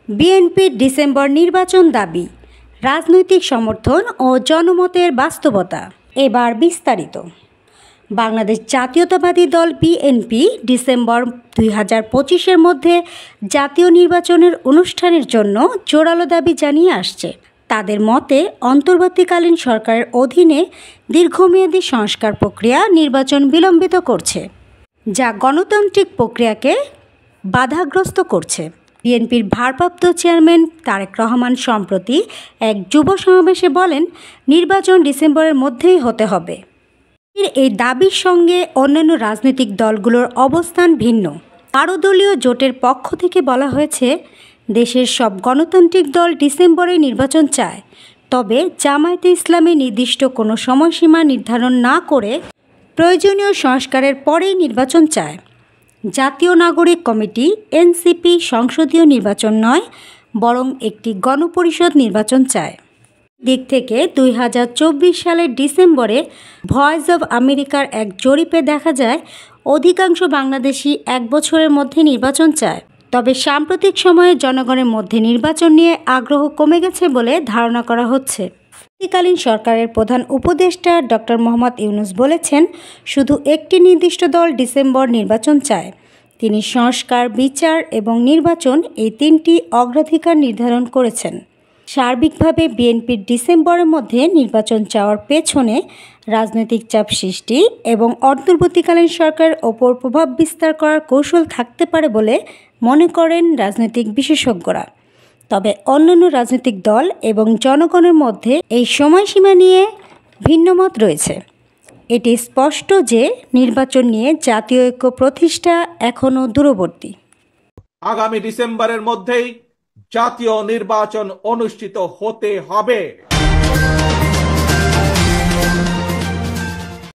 বিএনপির ডিসেম্বর নির্বাচন দাবি, রাজনৈতিক সমর্থন ও জনমতের বাস্তবতা। এবার বিস্তারিত। বাংলাদেশ জাতীয়তাবাদী দল বিএনপি ডিসেম্বর 2025-এর মধ্যে জাতীয় নির্বাচনের অনুষ্ঠানের জন্য জোরালো দাবি জানিয়ে আসছে। তাদের মতে, অন্তর্বর্তীকালীন সরকারের অধীনে দীর্ঘমেয়াদী সংস্কার প্রক্রিয়া নির্বাচন বিলম্বিত করছে, যা গণতান্ত্রিক প্রক্রিয়াকে বাধাগ্রস্ত করছে। বিএনপির ভারপ্রাপ্ত চেয়ারম্যান তারেক রহমান সম্প্রতি এক যুব সমাবেশে বলেন, নির্বাচন ডিসেম্বরের মধ্যেই হতে হবে। এই দাবির সঙ্গে অন্যান্য রাজনৈতিক দলগুলোর অবস্থান ভিন্ন। দলীয় জোটের পক্ষ থেকে বলা হয়েছে, দেশের সব গণতান্ত্রিক দল ডিসেম্বরে নির্বাচন চায়, তবে জামায়াতে ইসলামী নির্দিষ্ট কোনো সময়সীমা নির্ধারণ না করে প্রয়োজনীয় সংস্কারের পরেই নির্বাচন চায়। জাতীয় নাগরিক কমিটি এনসিপি সংসদীয় নির্বাচন নয়, বরং একটি গণপরিষদ নির্বাচন চায়। দিক থেকে 2024 সালের ডিসেম্বরে ভয়েস অব আমেরিকার এক জরিপে দেখা যায়, অধিকাংশ বাংলাদেশি 1 বছরের মধ্যে নির্বাচন চায়। তবে সাম্প্রতিক সময়ে জনগণের মধ্যে নির্বাচন নিয়ে আগ্রহ কমে গেছে বলে ধারণা করা হচ্ছে। অন্তর্বর্তীকালীন সরকারের প্রধান উপদেষ্টা ডক্টর মোহাম্মদ ইউনূস বলেছেন, শুধু একটি নির্দিষ্ট দল ডিসেম্বর নির্বাচন চায়। তিনি সংস্কার, বিচার এবং নির্বাচন এই 3টি অগ্রাধিকার নির্ধারণ করেছেন। সার্বিকভাবে বিএনপির ডিসেম্বরের মধ্যে নির্বাচন চাওয়ার পেছনে রাজনৈতিক চাপ সৃষ্টি এবং অন্তর্বর্তীকালীন সরকারের ওপর প্রভাব বিস্তার করার কৌশল থাকতে পারে বলে মনে করেন রাজনৈতিক বিশেষজ্ঞরা। তবে অন্যান্য রাজনৈতিক দল এবং জনগণের মধ্যে এই সময়সীমা নিয়ে ভিন্নমত রয়েছে। এটি স্পষ্ট যে নির্বাচন নিয়ে জাতীয় ঐক্য প্রতিষ্ঠা এখনও দূরবর্তী। আগামী ডিসেম্বরের মধ্যেই জাতীয় নির্বাচন অনুষ্ঠিত হতে হবে।